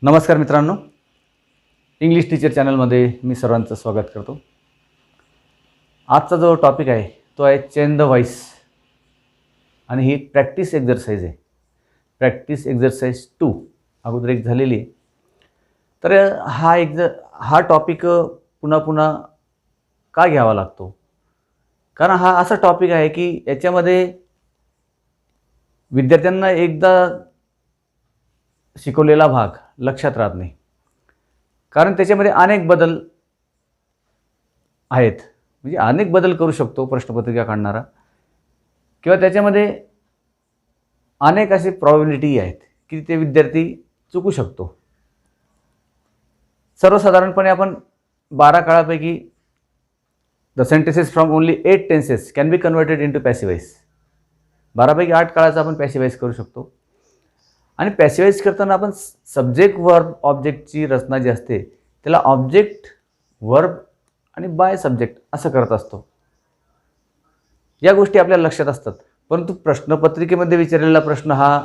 नमस्कार मित्रांनो, English teacher चॅनलमध्ये मी सर्वांचं स्वागत करतो. आजचा जो टॉपिक आहे तो आहे चेन द व्हॉइस आणि ही प्रॅक्टिस एक्झरसाइज आहे. प्रॅक्टिस एक्झरसाइज 2 अगोदर एक झालेली आहे. तर हा टॉपिक पुन्हा पुन्हा का घ्यावा लागतो? कारण हा असा टॉपिक आहे की याच्यामध्ये विद्यार्थ्यांना एकदा शिकवलेला भाग लक्षात राहत नाही, कारण त्याच्यामध्ये अनेक बदल आहेत. म्हणजे अनेक बदल करू शकतो प्रश्नपत्रिका काढणारा, किंवा त्याच्यामध्ये अनेक असे प्रॉबिलिटी आहेत की ते विद्यार्थी चुकू शकतो. सर्वसाधारणपणे आपण 12 काळापैकी the sentences from only 8 tenses can be converted into passive voice. 12 पैकी 8 काळाचा आपण पॅसिव्ह वॉइस करू शकतो. आणि पॅसिव्हाइज करताना आपण सब्जेक्ट वर्ब ऑब्जेक्टची रचना जी असते त्याला ऑब्जेक्ट वर्ब आणि बाय सब्जेक्ट असं करत असतो. या गोष्टी आपल्याला लक्षात असतात, परंतु प्रश्नपत्रिकेमध्ये विचारलेला प्रश्न हा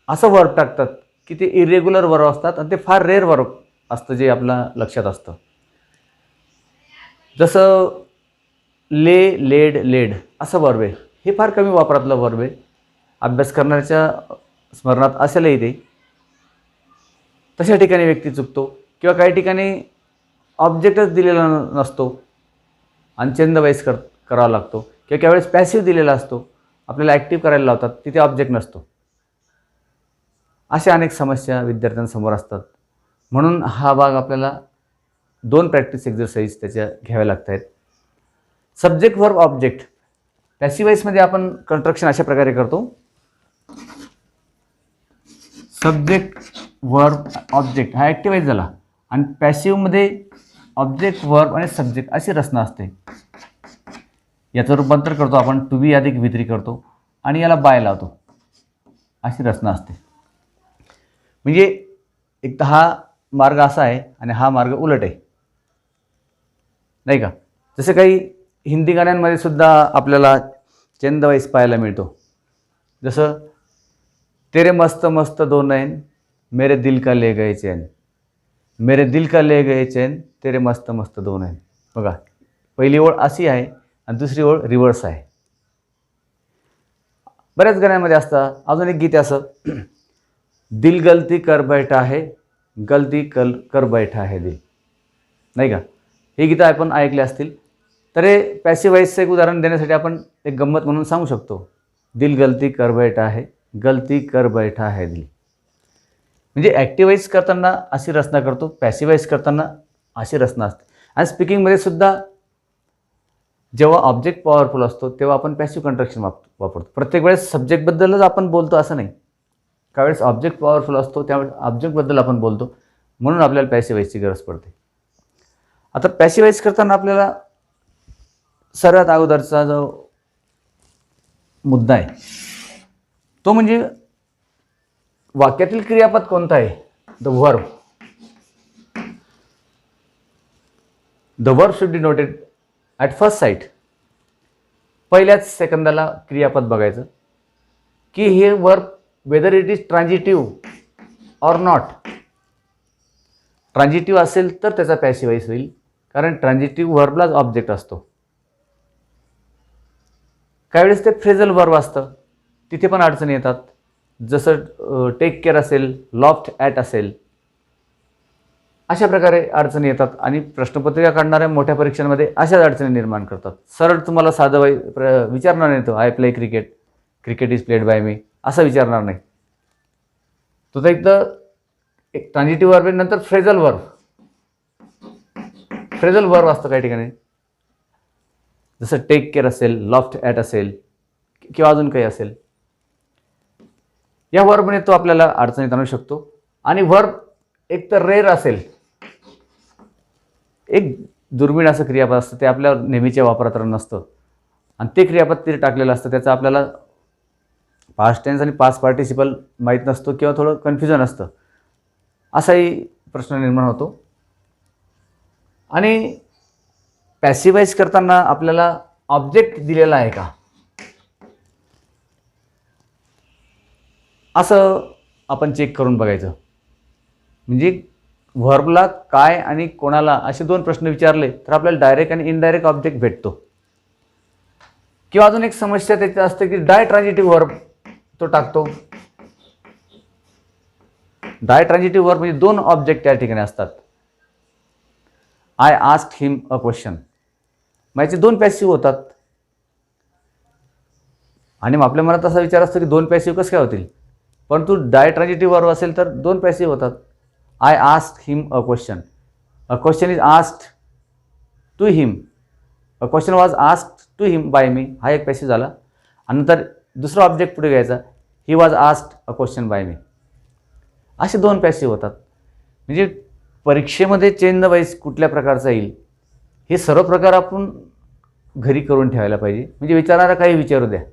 असं वर्ब टाकतात की ते इरेग्युलर वर्ब असतात आणि ते फार रेअर वर्ब असतं जे आपल्या लक्षात असतं. जसं ले, लेड, लेड असं वर्ब आहे, हे फार कमी वापरातलं वर्ब आहे. अभ्यास करण्याच्या स्मरणात असेलही ते. तशा ठिकाणी व्यक्ती चुकतो, किंवा काही ठिकाणी ऑब्जेक्टच दिलेला नसतो आणि चेन द व्हॉइस करावा लागतो, किंवा काही वेळेस पॅसिव्ह दिलेला असतो, आपल्याला ॲक्टिव्ह करायला लावतात, तिथे ऑब्जेक्ट नसतो. अशा अनेक समस्या विद्यार्थ्यांसमोर असतात. म्हणून हा भाग आपल्याला 2 प्रॅक्टिस एक्झरसाइज त्याच्या घ्याव्या लागत आहेत. सब्जेक्ट वर्ब ऑब्जेक्ट पॅसिव्ह वॉइसमध्ये आपण कंस्ट्रक्शन अशा प्रकारे करतो. सब्जेक्ट वर्ब ऑब्जेक्ट हा ॲक्टिव्हाइज झाला, आणि पॅसिव्हमध्ये ऑब्जेक्ट वर्ब आणि सब्जेक्ट अशी रचना असते. याचं रूपांतर करतो आपण टू बी अधिक V3 करतो आणि याला बाय लावतो, अशी रचना असते. म्हणजे एक तर हा मार्ग असा आहे आणि हा मार्ग उलट आहे, नाही का? जसं काही हिंदी गाण्यांमध्ये सुद्धा आपल्याला चेन द व्हॉइस पाहायला मिळतो. जसं तेरे मस्त मस्त दो नैन मेरे दिल का ले गए चैन, मेरे दिल का ले गए चैन तेरे मस्त मस्त दो नैन. बघा, पहिली ओळ अशी आहे आणि दुसरी ओळ रिव्हर्स आहे. बऱ्याच गाण्यांमध्ये असतं. अजून एक गीत असं, दिल गलती कर बैठा है, गलती कर बैठा है दिल, नाही का? ही गीतं आपण ऐकली असतील. तर हे पॅसिव्ह व्हॉइसचं एक उदाहरण देण्यासाठी आपण एक गंमत म्हणून सांगू शकतो. दिल गलती कर बैठा है, गलती कर बैठा है दिल. म्हणजे ॲक्टिव्हाइज करताना अशी रचना करतो, पॅसिव्हाइज करताना अशी रचना असते. आणि स्पीकिंगमध्ये सुद्धा जेव्हा ऑब्जेक्ट पॉवरफुल असतो तेव्हा आपण पॅसिव्ह कंस्ट्रक्शन वापरतो. प्रत्येक वेळेस सब्जेक्टबद्दलच आपण बोलतो असं नाही. काही वेळेस ऑब्जेक्ट पॉवरफुल असतो त्यावेळेस ऑब्जेक्टबद्दल आपण बोलतो, म्हणून आपल्याला पॅसिव्हाइजची गरज पडते. आता पॅसिव्हाइज करताना आपल्याला सर्वात अगोदरचा जो मुद्दा आहे तो म्हणजे वाक्यातील क्रियापद कोणतं आहे? The verb. The verb should be noted at first sight. पहिल्याच सेकंदाला क्रियापद बघायचं की हे verb whether it is transitive or not. Transitive असेल तर त्याचा पॅसिव्हाइज होईल, कारण ट्रान्झिटिव्ह वर्बलाच ऑब्जेक्ट असतो. काही वेळेस ते फ्रेझल वर्ब असतं, तिथे पण अडचणी येतात. जसं टेक केअर असेल, लॉफ्ट ॲट असेल, अशा प्रकारे अडचणी येतात आणि प्रश्नपत्रिका काढणाऱ्या मोठ्या परीक्षांमध्ये अशाच अडचणी निर्माण करतात. सरळ तुम्हाला साधं विचारणार नाही तो, I play cricket, cricket is played by me, असं विचारणार नाही. तो तर एक ट्रान्झिटिव्ह वर्ब नंतर फ्रेझल वर्ब असतं काही ठिकाणी. जसं टेक केअर असेल, लॉफ्ट ॲट असेल, किंवा अजून काही असेल. या वर्बने तो आपल्याला अडचणीत आणू शकतो. आणि वर्ब एक तर रेअर असेल, एक दुर्मिळ असं क्रियापद असतं, ते आपल्या नेहमीच्या वापरात नसतं, आणि ते क्रियापद तिथे टाकलेलं असतं. त्याचं आपल्याला पास्ट टेन्स आणि पास्ट पार्टिसिपल माहीत नसतो, किंवा थोडं कन्फ्युजन असतं, असाही प्रश्न निर्माण होतो. आणि पॅसिव्हाइज करताना आपल्याला ऑब्जेक्ट दिलेला आहे का असं आपण चेक करून बघायचं. म्हणजे व्हर्बला काय आणि कोणाला असे दोन प्रश्न विचारले तर आपल्याला डायरेक्ट आणि इनडायरेक्ट ऑब्जेक्ट भेटतो. किंवा अजून एक समस्या त्याच्यात असते की डाय ट्रान्झिटिव्ह व्हर्ब तो टाकतो. डाय ट्रान्झिटिव्ह वर्ब म्हणजे दोन ऑब्जेक्ट त्या ठिकाणी असतात. I asked him a question, मग याचे दोन पॅसिव्ह होतात. आणि मग आपल्या मनात असा विचार असतो की दोन पॅसिव्ह कसं काय होतील, परंतु डाय ट्रान्झिटिव्ह वर्ब असेल तर दोन पॅसिव्ह होतात. I asked him a question, a question is asked to him, a question was asked to him by me, हा एक पॅसिव्ह झाला. आणि नंतर दुसरा ऑब्जेक्ट पुढे घ्यायचा, he was asked a question by me, असे दोन पॅसिव्ह होतात. म्हणजे परीक्षेमध्ये चेंज द वॉइस कुठल्या प्रकारचा येईल हे सर्व प्रकार आपण घरी करून ठेवायला पाहिजे. म्हणजे विचारणारा काही विचारू द्या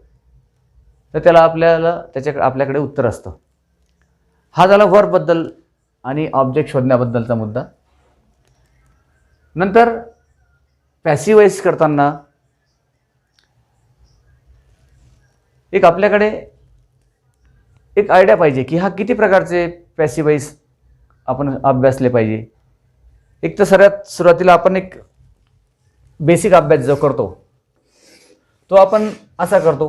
तर त्याला आपल्याकडे उत्तर असतं. हा झाला वर्बबद्दल आणि ऑब्जेक्ट शोधण्याबद्दलचा मुद्दा. नंतर पॅसिव्ह वॉइस करताना एक आपल्याकडे एक आयडिया पाहिजे की हा किती प्रकारचे पॅसिव्ह वॉइस आपण अभ्यासले पाहिजे. एक तर सर्वात सुरुवातीला आपण एक बेसिक अभ्यास जो करतो तो आपण असा करतो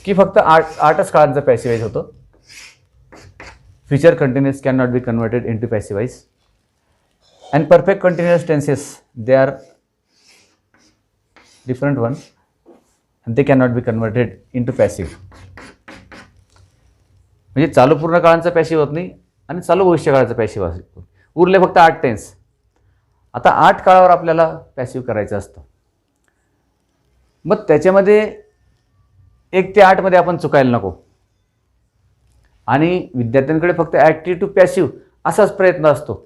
की फक्त आठच काळांचं पॅसिव्ह वॉइस होतं. Future continuous can not be converted into passive voice and perfect continuous tenses they are different one and they cannot be converted into passive. म्हणजे चालू पूर्ण काळांचा पॅसिव्ह होत नाही आणि चालू भविष्यकाळाचा पॅसिव्ह असतो. उरले फक्त 8 टेन्स. आता 8 काळावर आपल्याला पॅसिव्ह करायचं असतं. मग त्याच्यामध्ये 1 ते 8 मध्ये आपण चुकायला नको. आणि विद्यार्थ्यांकडे फक्त ॲक्टिव्ह टू पॅसिव्ह असाच प्रयत्न असतो,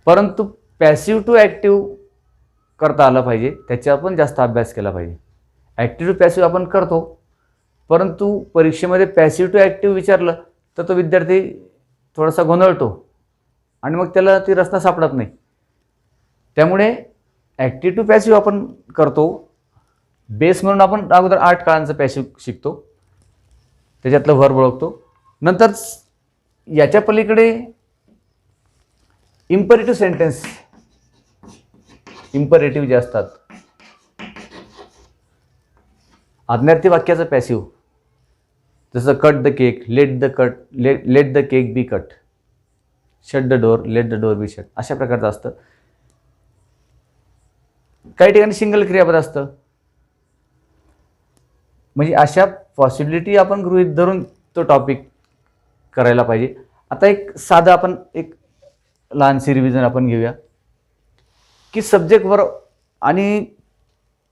परंतु पॅसिव्ह टू ॲक्टिव्ह करता आलं पाहिजे, त्याचा पण जास्त अभ्यास केला पाहिजे. ॲक्टिव्ह टू पॅसिव्ह आपण करतो, परंतु परीक्षेमध्ये पॅसिव्ह टू ॲक्टिव्ह विचारलं तर तो विद्यार्थी थोडासा गोंधळतो आणि मग त्याला ती रचना सापडत नाही. त्यामुळे ॲक्टिव्ह टू पॅसिव्ह आपण करतो. बेस म्हणून आपण अगोदर 8 काळांचं पॅसिव्ह शिकतो, त्याच्यातलं व्हर्ब ओळखतो. नंतर याच्या पलीकडे इम्परेटिव्ह सेंटेन्स, इम्परेटिव्ह जे असतात, आज्ञार्थी वाक्याचं पॅसिव्ह, जसं cut the cake, let the cake be cut, shut the door, let the door be shut, अशा प्रकारचं असतं. काही ठिकाणी सिंगल क्रियापद असतं. म्हणजे अशा पॉसिबिलिटी आपण गृहीत धरून तो टॉपिक करायला पाहिजे. आता एक साधं आपण एक लहानशी रिव्हिजन आपण घेऊया की सब्जेक्टवर आणि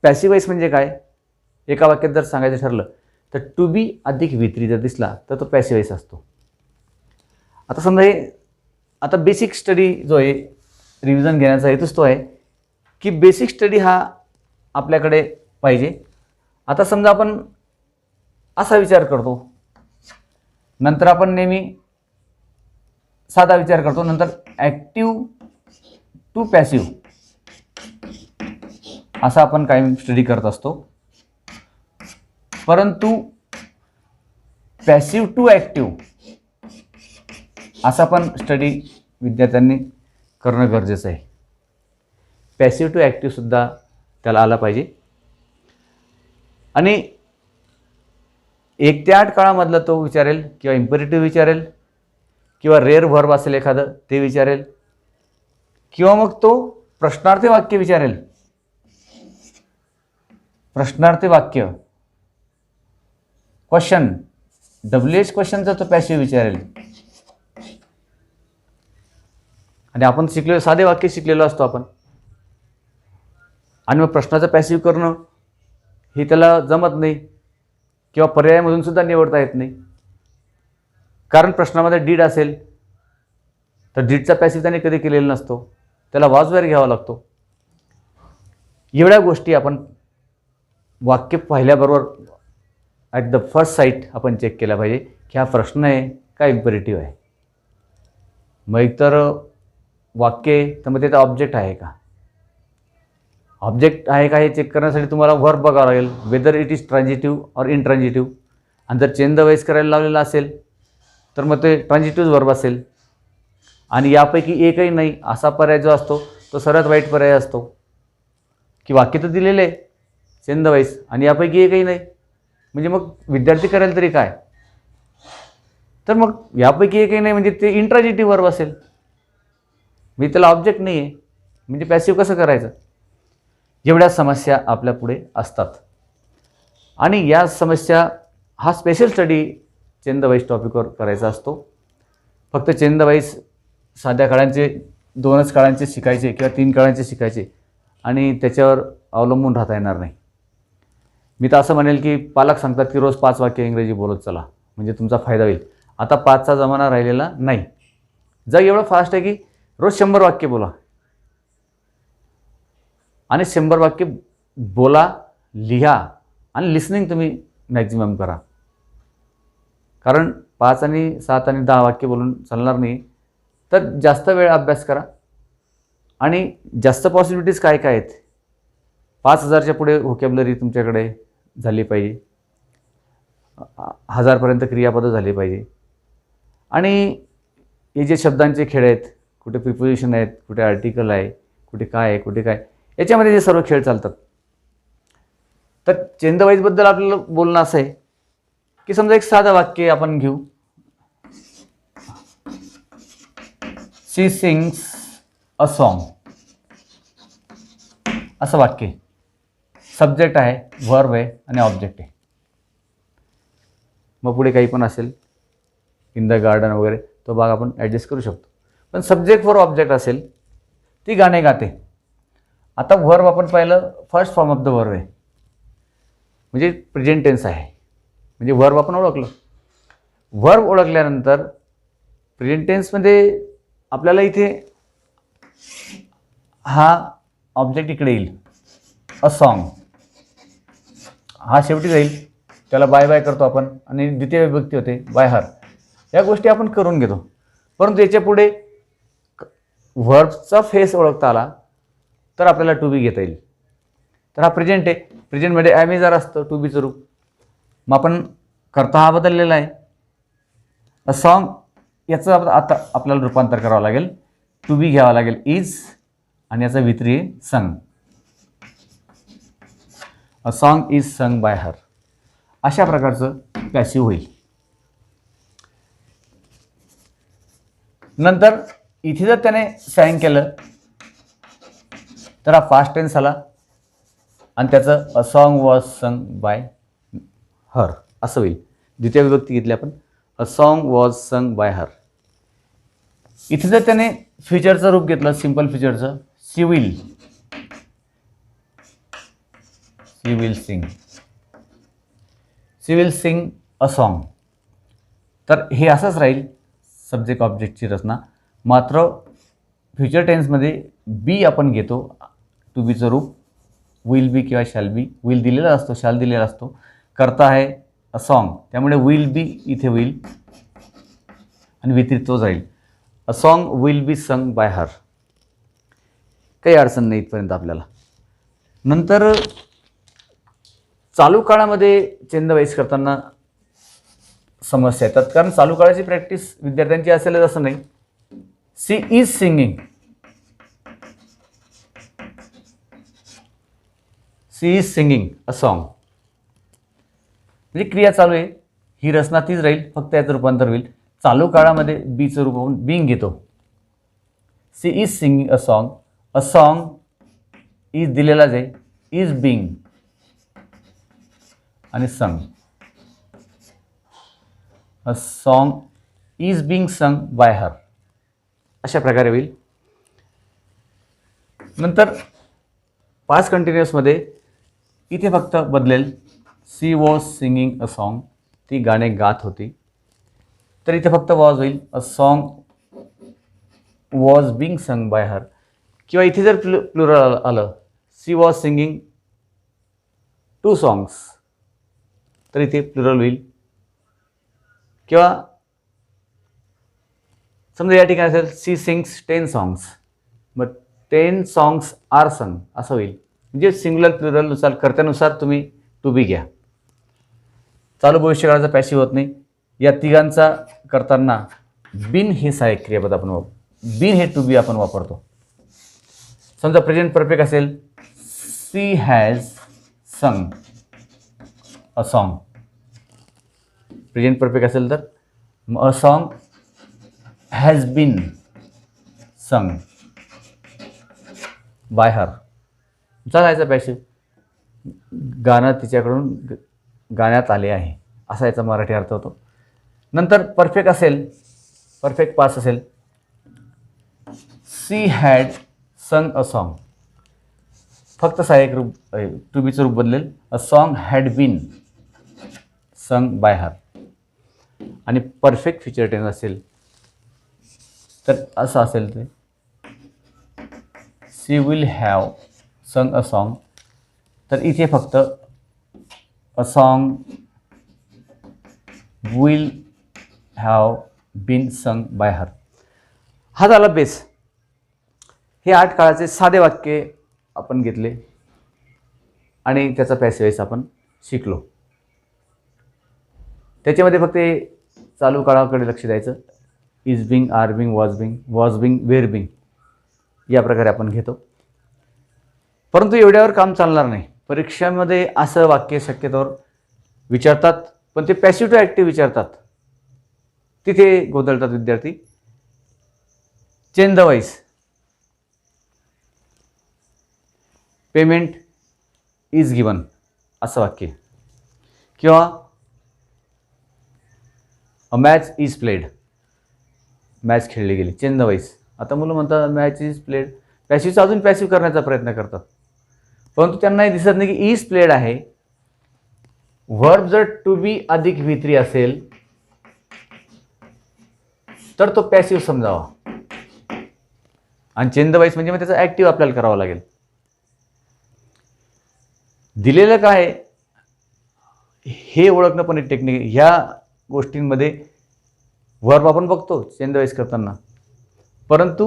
पॅसिव्ह वॉइस म्हणजे काय. एका वाक्यात जर सांगायचं ठरलं तर टू बी अधिक V3 जर दिसला तर तो पॅसिव्ह वॉइस असतो. आता समजा आता बेसिक स्टडी जो आहे, रिव्हिजन घेण्याचा हेतूच तो आहे की बेसिक स्टडी हा आपल्याकडे पाहिजे. आता समजा आपण असा विचार करतो, नंतर आपण नेहमी साधा विचार करतो, नंतर ॲक्टिव्ह टू पॅसिव्ह असा आपण कायम स्टडी करत असतो. परंतु पॅसिव्ह टू ॲक्टिव्ह असा पण स्टडी विद्यार्थ्यांनी करणं गरजेचं आहे. पॅसिव्ह टू ॲक्टिव्ह सुद्धा त्याला आला पाहिजे. आणि 1 ते 8 काळामधला तो विचारेल, किंवा इम्परेटिव्ह विचारेल, किंवा रेअर व्हर्ब असेल एखादं ते विचारेल, किंवा मग तो प्रश्नार्थी वाक्य विचारेल. प्रश्नार्थी वाक्य, क्वेश्चन, WH क्वेश्चनचा तो पॅसिव्ह विचारेल. आणि आपण शिकलेलो साधे वाक्य शिकलेलो असतो आपण, आणि मग प्रश्नाचं पॅसिव्ह करणं हे त्याला जमत नाही, किंवा पर्यायामधून सुद्धा निवडता येत नाही. कारण प्रश्नामध्ये डीड असेल तर डीडचा पॅसिव्ह त्याने कधी केलेला नसतो, त्याला वाजवायला घ्यावा लागतो. एवढ्या गोष्टी आपण वाक्य पाहिल्याबरोबर ॲट द फर्स्ट साईट आपण चेक केला पाहिजे की हा प्रश्न आहे का इम्परेटिव्ह आहे. मग एकतर वाक्य तर मग त्याचा ऑब्जेक्ट आहे का, ऑब्जेक्ट आहे का हे चेक करण्यासाठी तुम्हाला व्हर्ब बघावं लागेल, weather it is transitive or इनट्रान्झिटिव्ह. आणि जर चेंज द वॉइस करायला लावलेला असेल तर मग ते ट्रान्झिटिव्ह वर्ब असेल. आणि यापैकी एकही नाही असा पर्याय जो असतो तो सर्वात वाईट पर्याय असतो. की वाक्य तर दिलेले आहे चेंज द वाईस आणि यापैकी एकही नाही, म्हणजे मग विद्यार्थी करेल तरी काय. तर मग यापैकी एकही नाही म्हणजे ते इंट्रान्झिटिव्ह वर्ब असेल, म्हणजे त्याला ऑब्जेक्ट नाही आहे, म्हणजे पॅसिव्ह कसं करायचं. एवढ्या समस्या आपल्या पुढे असतात. आणि या समस्या हा special study change the voice टॉपिकवर करायचा असतो. फक्त चेंज द वाईस साध्या काळांचे 2च काळांचे शिकायचे किंवा 3 काळांचे शिकायचे आणि त्याच्यावर अवलंबून राहता येणार नाही. मी तर असं म्हणेल की पालक सांगतात की रोज 5 वाक्य इंग्रजी बोलत चला, म्हणजे तुमचा फायदा होईल. आता 5चा जमाना राहिलेला नाही. जग एवढं फास्ट आहे की रोज 100 वाक्य बोला आणि 100 वाक्य बोला, लिहा आणि लिसनिंग तुम्ही मॅक्झिमम करा. कारण 5 आणि 7 आणि 10 वाक्य बोलून चालणार नाही. तर जास्त वेळ अभ्यास करा आणि जास्त पॉसिबिलिटीज काय काय आहेत. 5000च्या पुढे व्होकॅब्युलरी तुमच्याकडे झाली पाहिजे, 1000पर्यंत क्रियापदं झाली पाहिजे. आणि हे जे शब्दांचे खेळ आहेत, कुठे प्रिपोजिशन आहेत, कुठे आर्टिकल आहे, कुठे काय आहे, कुठे काय, याच्यामध्ये जे सर्व खेळ चालतात. तर चेंज द वाईसबद्दल आपल्याला बोलणं असं आहे की समजा एक साधं वाक्य आपण घेऊ. शी सिंग्स अ सॉन्ग असं वाक्य. सब्जेक्ट आहे, वर्ब आहे आणि ऑब्जेक्ट आहे. मग पुढे काही पण असेल, इन द गार्डन वगैरे, तो भाग आपण ॲडजस्ट करू शकतो. पण सब्जेक्ट वर ऑब्जेक्ट असेल ती गाणे गाते. आता वर्ब आपण पाहिलं, first form of the verb आहे, म्हणजे प्रेझेंट टेन्स आहे. म्हणजे वर्ब आपण ओळखलं. वर्ब ओळखल्यानंतर प्रेझेंट टेन्समध्ये आपल्याला इथे हा ऑब्जेक्ट इकडे येईल, अ सॉन्ग. हा शेवटी जाईल, त्याला बाय बाय करतो आपण आणि द्वितीय विभक्ती होते बाय हर. या गोष्टी आपण करून घेतो. परंतु याच्या पुढे व्हर्बचा फेस ओळखता आला तर आपल्याला टू बी घेता येईल. तर हा प्रेझेंट आहे. प्रेझेंटमध्ये ॲम जर असतं टू बीचं रूप. मग आपण करता हा बदललेला आहे. अ सॉन्ग याचं आता आपल्याला रूपांतर करावं लागेल. टू बी घ्यावं लागेल इज आणि याचा वित्री आहे संग. अ सॉन्ग इज संग बाय हर. अशा प्रकारचं पॅसिव्ह होईल. नंतर इथे जर त्याने सॅंग केलं तर हा फास्ट टेन्स आला आणि त्याचं a song was sung by her असं होईल. द्वितीय विभक्ती घेतली आपण, a song was sung by her. इथे जर त्याने फ्युचरचं रूप घेतलं, सिंपल फ्युचरचं, she will sing, she will sing a song. तर हे असंच राहील सब्जेक्ट ऑब्जेक्टची रचना. मात्र फ्युचर टेन्समध्ये बी आपण घेतो, टू बीचं रूप, विल बी किंवा शॅल बी. विल दिलेला असतो, शॅल दिलेला असतो. करता आहे अ सॉन्ग, त्यामुळे विल बी इथे होईल आणि वितरित तोच राहील. अ सॉन्ग विल बी संग बाय हर. काही अडचण नाही इथपर्यंत आपल्याला. नंतर चालू काळामध्ये चेंज द वाईस करताना समस्या येतात, कारण चालू काळाची प्रॅक्टिस विद्यार्थ्यांची असेलच असं नाही. She is singing, she is singing a song, म्हणजे क्रिया चालू आहे, ही रचना तीच राहील, फक्त याचं रूपांतर होईल. चालू काळामध्ये बीचं रूप आपण बिंग घेतो. She is singing a song, a song is दिलेलाच आहे, इज बिंग आणि sung. A song is being sung by her अशा प्रकारे होईल. नंतर पास्ट कंटिन्युअसमध्ये इथे फक्त बदलेल, she was singing a song, ती गाणे गात होती. तर इथे फक्त वॉज होईल, a song was being sung by her. किंवा इथे जर प्लुरल आलं, she was singing two songs, तर इथे प्लुरल होईल. किंवा समजा या ठिकाणी असेल, सी सिंग्स 10 सॉंग्स, मग 10 सॉंग्स आर संग असं होईल. म्हणजे सिंग्युलर प्लुरलनुसार, कर्त्यानुसार तुम्ही टू बी घ्या. चालू भविष्यकाळाचा पॅसिव्ह होत नाही. या तिघांचा करताना बीन हे सहाय्यक क्रियापद आपण बीन हे टू बी आपण वापरतो. समजा प्रेझेंट परफेक्ट असेल, सी हॅज संग अ सॉन्ग. प्रेझेंट परफेक्ट असेल तर अ सॉन्ग हॅज बीन संग बाय हर. चालायचा पॅसिव, गाणं तिच्याकडून गाण्यात आले आहे असा याचा मराठी अर्थ होतो. नंतर परफेक्ट असेल, परफेक्ट पास असेल, सी हॅड संग अ सॉन्ग. फक्त सहाय्यक रूप टू बीचं रूप बदलेल, अ सॉन्ग हॅड बीन संग बाय हर. आणि परफेक्ट फ्युचर टेन्स असेल तर असं असेल ते सी विल हॅव संग अ सॉन्ग. तर इथे फक्त a song will have bin संग बाय हर. हा झाला बेस. हे 8 काळाचे साधे वाक्य आपण घेतले आणि त्याचा पॅसिव्ह आपण शिकलो. त्याच्यामध्ये फक्त चालू काळाकडे लक्ष द्यायचं. Is being, are being, was being, were being या प्रकारे आपण घेतो. परंतु एवढ्यावर काम चालणार नाही. परीक्षामध्ये असं वाक्य शक्यतोवर विचारतात, पण ते पॅसिव्ह टू ॲक्टिव्ह विचारतात. तिथे गोंधळतात विद्यार्थी. Change the voice, payment is given असं वाक्य, किंवा अ मॅच इज प्लेड, मॅच खेळली गेली. Change the voice. आता मुलं म्हणतात मॅच इज प्लेड, पॅसिव्हचा अजून पॅसिव्ह करण्याचा प्रयत्न करतात, परंतु त्यांना हे दिसत नाही की इज प्लेड आहे. व्हर्ब जर टू बी अधिक V3 असेल तर तो पॅसिव्ह समजावा, आणि चेंज द वॉइस म्हणजे मग त्याचा ॲक्टिव्ह आपल्याला करावा लागेल. दिलेलं काय हे ओळखणं पण एक टेक्निक. ह्या गोष्टींमध्ये व्हर्ब आपण बघतो चेंज द वॉइस करताना, परंतु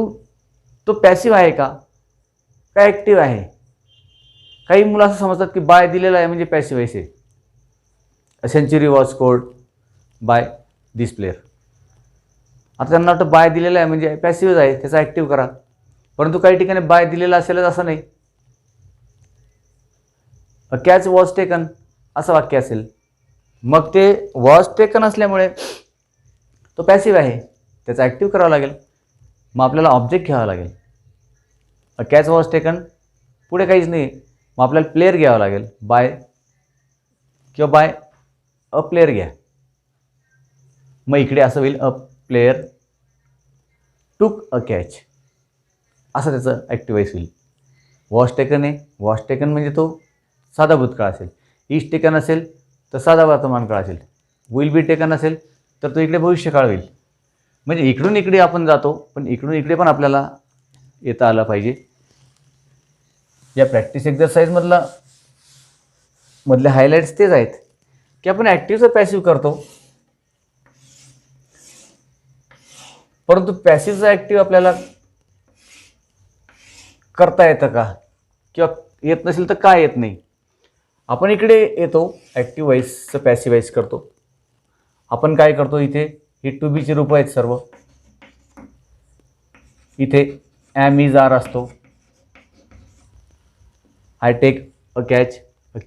तो पॅसिव्ह आहे का ॲक्टिव्ह आहे. काही मुलं असं समजतात की बाय दिलेला आहे म्हणजे पॅसिव्ह आहे. A century was scored by this player. आता त्यांना वाटतं बाय दिलेला आहे म्हणजे पॅसिव्हच आहे, त्याचा ॲक्टिव्ह करा. परंतु काही ठिकाणी बाय दिलेला असेलच असं नाही. अ कॅच वॉज टेकन असं वाक्य असेल, मग ते वॉज टेकन असल्यामुळे तो पॅसिव्ह आहे, त्याचा ॲक्टिव्ह करावा लागेल. मग आपल्याला ऑब्जेक्ट घ्यावा लागेल. अ कॅच वॉज टेकन पुढे काहीच नाही, मग आपल्याला प्लेयर घ्यावा लागेल. बाय किंवा बाय अ प्लेयर घ्या. मग इकडे असं होईल अ प्लेयर टूक अ कॅच, असं त्याचं ॲक्टिव्ह वॉइस होईल. वॉज टेकन आहे, वॉज टेकन म्हणजे तो साधा भूतकाळ असेल. इज टेकन असेल तर साधा वर्तमान काळ असेल. विल बी टेकन असेल तर तो इकडे भविष्यकाळ होईल. म्हणजे इकडून इकडे आपण जातो, पण इकडून इकडे पण आपल्याला येता आलं पाहिजे. या प्रॅक्टिस मधले हायलाईट्स तेच आहेत की आपण ॲक्टिव्हचं पॅसिव्ह करतो, परंतु पॅसिव्हचं ॲक्टिव्ह आपल्याला करता येतं का, किंवा येत नसेल तर काय येत नाही. आपण इकडे येतो ॲक्टिव्ह वॉइसचं पॅसिव्ह वॉइस करतो. आपण काय करतो, इथे ही टू बीची रूपं आहेत सर्व. इथे ॲम इज आर असतो. I take a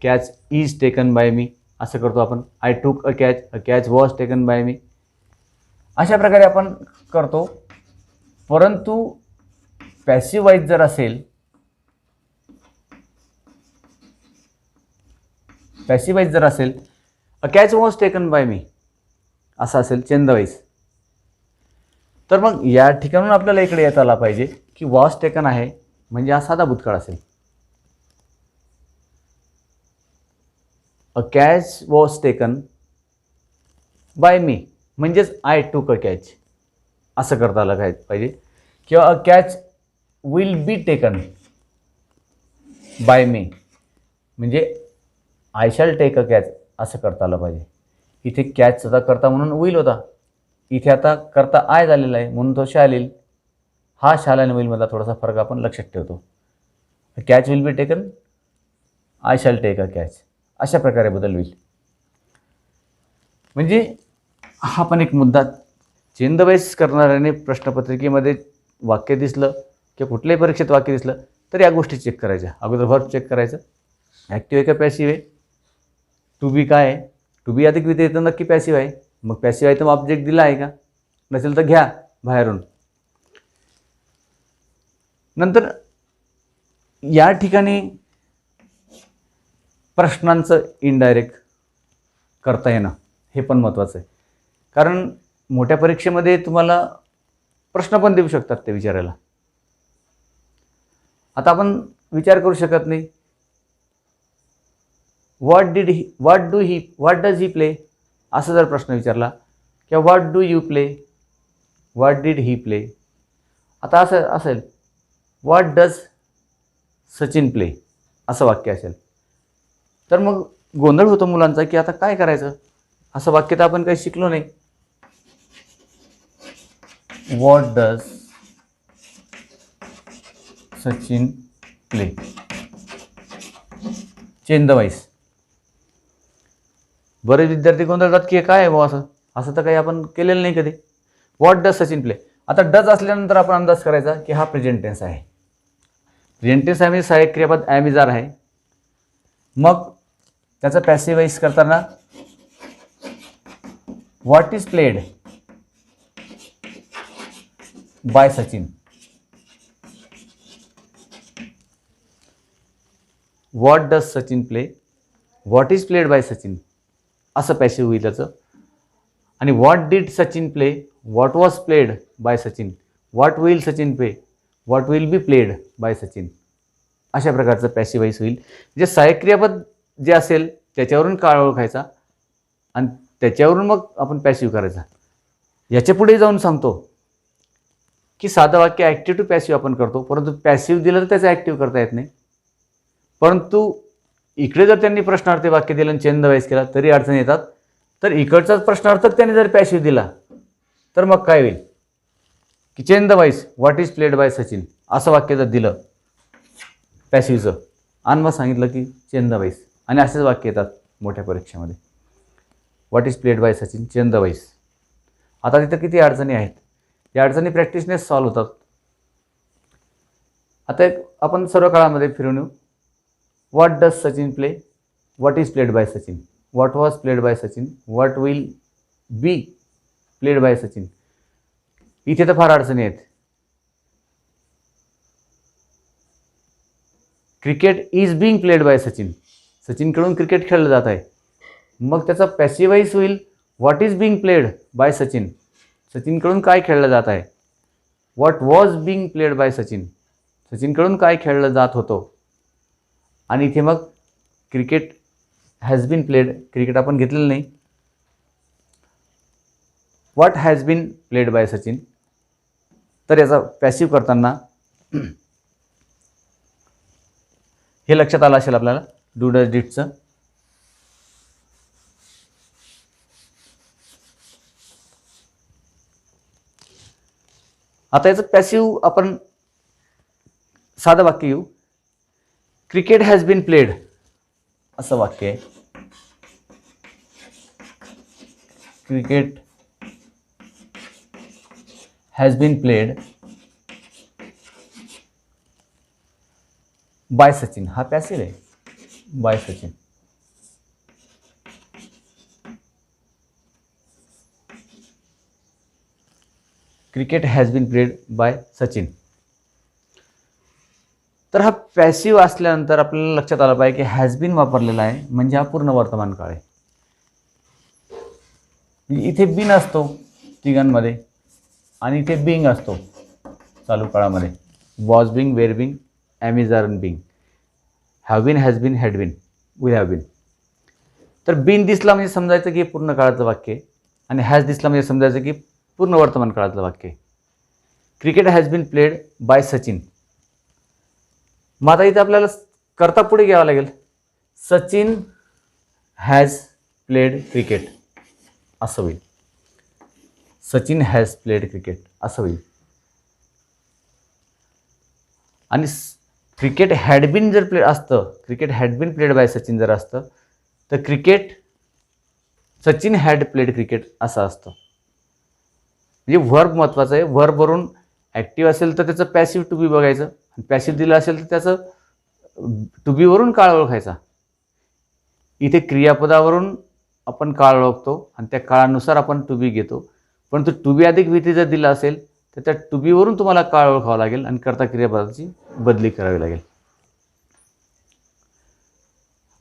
catch is taken by me असं करतो आपण. I took a catch was taken by me अशा प्रकारे आपण करतो. परंतु पॅसिव्ह वॉइस जर असेल, a catch was taken by me असं असेल चेंज द वॉइस, तर मग या ठिकाणून आपल्याला इकडे येता आला पाहिजे की वॉज टेकन आहे म्हणजे हा साधा भूतकाळ असेल. A catch was taken by me म्हणजेच आय टूक अ कॅच असं करता आलं काय पाहिजे. किंवा a catch will be taken by me म्हणजे I shall take a catch असं करता आलं पाहिजे. इथे कॅच होता करता म्हणून विल होता, इथे आता करता आय झालेला आहे म्हणून तो शॅल येईल. हा शॅल आणि विलमधला थोडासा फरक आपण लक्षात ठेवतो. Catch will be taken, I shall take a catch अशा प्रकारे बदल होईल. म्हणजे हा पण एक मुद्दा, चेंज द वाईस करणाऱ्याने प्रश्नपत्रिकेमध्ये वाक्य दिसलं किंवा कुठल्याही परीक्षेत वाक्य दिसलं तर या गोष्टी चेक करायच्या. अगोदर वर्ब चेक करायचं, ॲक्टिव्ह आहे का पॅसिव्ह आहे, टू बी काय आहे, टू बी अधिक विधेय तर नक्की पॅसिव्ह आहे, मग पॅसिव्ह आहे तर ऑब्जेक्ट दिला आहे का, नसेल तर घ्या बाहेरून. नंतर या ठिकाणी प्रश्नांचं इनडायरेक्ट करता येणं हे पण महत्त्वाचं आहे, कारण मोठ्या परीक्षेमध्ये तुम्हाला प्रश्न पण देऊ शकतात ते विचारायला. आता आपण विचार करू शकत नाही, व्हॉट डज ही प्ले असं जर प्रश्न विचारला किंवा what do you play, what did he play. आता असं असेल, व्हॉट डज सचिन प्ले असं वाक्य असेल तर मग गोंधळ होतो मुलांचा की आता काय करायचं. असं वाक्य तर आपण काही शिकलो नाही. What does Sachin play, change the voice. बरेच विद्यार्थी गोंधळतात की काय आहे असं असं तर काही आपण केलेलं नाही कधी. व्हॉट डज सचिन प्ले, आता डज असल्यानंतर आपण अंदाज करायचा की हा प्रेझेंट टेन्स आहे. प्रेझेंट टेन्स आहे म्हणजे सहाय्यक क्रियापद ॲम इज आर आहे. मग त्याचं पॅसिव्हाइज करताना what is played by Sachin, what does Sachin play, what is played by Sachin असं पॅसिव्ह होईल त्याचं. आणि what did Sachin play, what was played by Sachin, what will Sachin play, what will be played by Sachin अशा प्रकारचं पॅसिव्हाइज होईल. जे सहाय्यक क्रियापद जे असेल त्याच्यावरून काळ ओळखायचा आणि त्याच्यावरून मग आपण पॅसिव्ह करायचा. याच्या पुढे जाऊन सांगतो की साधं वाक्य ॲक्टिव्ह टू पॅसिव्ह आपण करतो, परंतु पॅसिव्ह दिलं तर त्याचं ॲक्टिव्ह करता येत नाही. परंतु इकडे जर त्यांनी प्रश्नार्थी वाक्य दिलं आणि चेंज द वाईस केला तरी अडचणी येतात. तर इकडचाच प्रश्नार्थक त्यांनी जर पॅसिव्ह दिला तर मग काय होईल की change the voice what is played by Sachin असं वाक्य जर दिलं पॅसिव्हचं आणि मग सांगितलं की चेंज द वाईस, आणि असेच वाक्य येतात मोठ्या परीक्षेमध्ये, what is played by Sachin, change the voice. आता तिथं किती अडचणी आहेत, या अडचणी प्रॅक्टिसनेच सॉल्व्ह होतात. आता एक आपण सर्व काळामध्ये फिरून येऊ. What does Sachin play, what is played by Sachin, what was played by Sachin, what will be played by Sachin. इथे तर फार अडचणी आहेत. Cricket is being played by Sachin, सचिनकडून क्रिकेट खेळलं जात आहे. मग त्याचा पॅसिव्हाइज होईल what is being played by Sachin, सचिनकडून काय खेळलं जात आहे. What was being played by Sachin, सचिनकडून काय खेळलं जात होतं. आणि इथे मग cricket has been played, cricket आपण घेतलेलं नाही. What has been played by Sachin, तर याचा पॅसिव्ह करताना हे लक्षात आलं असेल आपल्याला डू डज डिडचं. आता याचं पॅसिव्ह आपण साधं वाक्य येऊ. क्रिकेट हॅज बीन प्लेड असं वाक्य आहे. Cricket has been played by Sachin, हा पॅसिव्ह आहे, by Sachin. Cricket has been played by Sachin. तर हा पॅसिव्ह असल्यानंतर आपल्याला लक्षात आलं पाहिजे की हॅज बीन वापरलेला आहे म्हणजे हा पूर्ण वर्तमान काळ आहे. इथे बीन असतो तिघांमध्ये आणि इथे बिंग असतो चालू काळामध्ये. Was being, were being, am is are being, have been, has been, had been, will have been. तर बिन दिसला म्हणजे समजायचं की पूर्ण काळाचं वाक्य आहे आणि हॅज दिसला म्हणजे समजायचं की पूर्ण वर्तमान काळातलं वाक्य आहे. Cricket has been played by Sachin. मग आता इथे आपल्याला करता पुढे घ्यावं लागेल. सचिन हॅज प्लेड क्रिकेट असं होईल. सचिन हॅज प्लेड क्रिकेट असं होईल. आणि क्रिकेट हॅड बीन जर प्लेड असतं, cricket had been played by Sachin जर असतं तर cricket Sachin had played cricket असं असतं. म्हणजे व्हर्ब महत्त्वाचं आहे. व्हर्बवरून ॲक्टिव्ह असेल तर त्याचं पॅसिव्ह टू बी बघायचं, आणि पॅसिव्ह दिलं असेल तर त्याचं टू बीवरून काळ ओळखायचा. इथे क्रियापदावरून आपण काळ ओळखतो आणि त्या काळानुसार आपण टू बी घेतो. परंतु टू बी अधिक व्हीटी जर दिला असेल तर त्या टू बीवरून तुम्हाला काळ ओळखावा लागेल आणि कर्ता क्रियापदाची बदली करावी लागेल.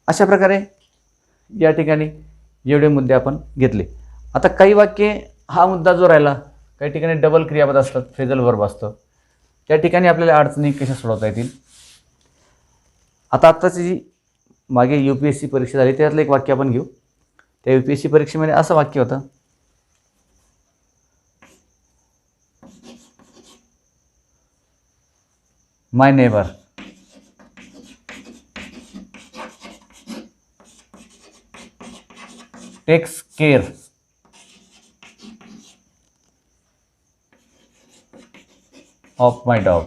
अशा प्रकारे या ठिकाणी एवढे मुद्दे आपण घेतले. आता काही वाक्ये, हा मुद्दा जो राहिला, काही ठिकाणी डबल क्रियापद असतात, फ्रेझल वर्ब असतं, त्या ठिकाणी आपल्याला अडचणी कशा सोडवता येतील. आत्ताची जी मागे UPSC परीक्षा झाली त्यातलं एक वाक्य आपण घेऊ. त्या UPSC परीक्षेमध्ये असं वाक्य होतं, my neighbour takes care of my dog.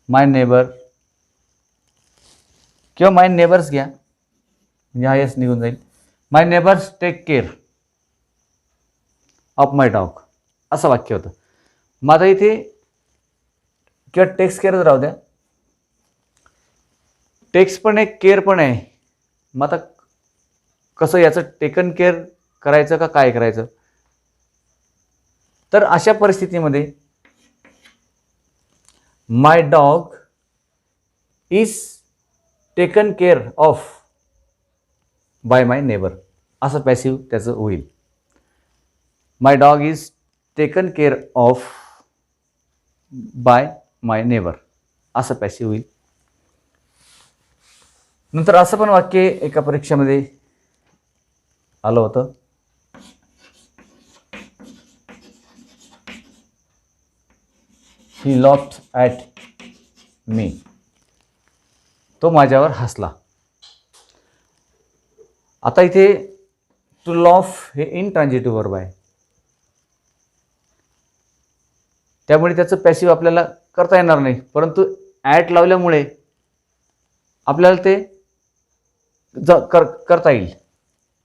My neighbour किंवा माय नेबर्स घ्या, म्हणजे हा यस निघून जाईल. My neighbours take care of my dog असं वाक्य होतं. मग आता इथे किंवा टेक्स केअरच राहू द्या, टेक्स पण आहे, केअर पण आहे. मग आता कसं याचं टेकन केअर करायचं का काय करायचं. तर अशा परिस्थितीमध्ये my dog is taken care of by my neighbour असं पॅसिव्ह त्याचं होईल. My dog is taken care of by my neighbour असं पॅसिव्ह होईल. नंतर असं पण वाक्य एका परीक्षेमध्ये आलं होतं, ही लॉफ्ट ॲट मी, तो माझ्यावर हसला. आता इथे टू लॉफ हे इनट्रान्झिटिव्ह वर्ब आहे, त्यामुळे त्याचं पॅसिव्ह आपल्याला करता येणार नाही. परंतु ॲट लावल्यामुळे आपल्याला ते करता येईल.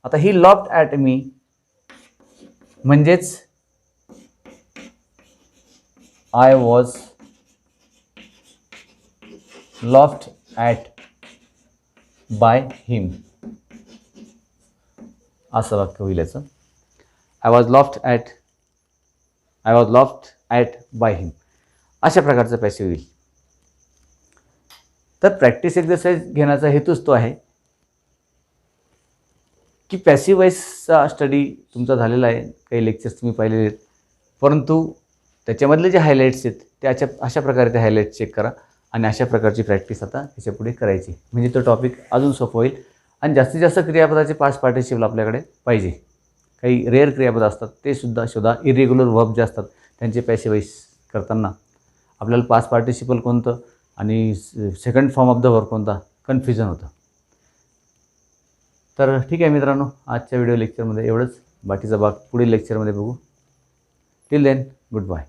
आता ही लॉफ्ट ॲट मी म्हणजेच I was loft at by him असं वाक्य होईल याचं. I was loft at by him अशा प्रकारचं पॅसिव्ह होईल. तर प्रॅक्टिस एक्सरसाइज घेण्याचा हेतूच तो आहे की पॅसिव्ह वॉइसचा स्टडी तुमचा झालेला आहे, काही लेक्चर्स तुम्ही पाहिलेले आहेत, परंतु त्याच्यामधले जे हायलाईट्स आहेत ते अशा प्रकारे ते हायलाईट्स चेक करा आणि अशा प्रकारची प्रॅक्टिस आता त्याच्यापुढे करायची, म्हणजे तो टॉपिक अजून सोपं होईल. आणि जास्तीत जास्त क्रियापदाचे पास्ट पार्टिसिपल आपल्याकडे पाहिजे. काही रेअर क्रियापद असतात ते सुद्धा शोधा. इरेग्युलर वर्ब जे असतात त्यांचे पॅसिव्ह वॉइस करताना आपल्याला पास्ट पार्टिसिपल कोणतं आणि second form of the verb कोणता कन्फ्युजन होतं. तर ठीक आहे मित्रांनो, आजच्या व्हिडिओ लेक्चरमध्ये एवढंच. बाकीचा भाग पुढील लेक्चरमध्ये बघू. Till then, good bye.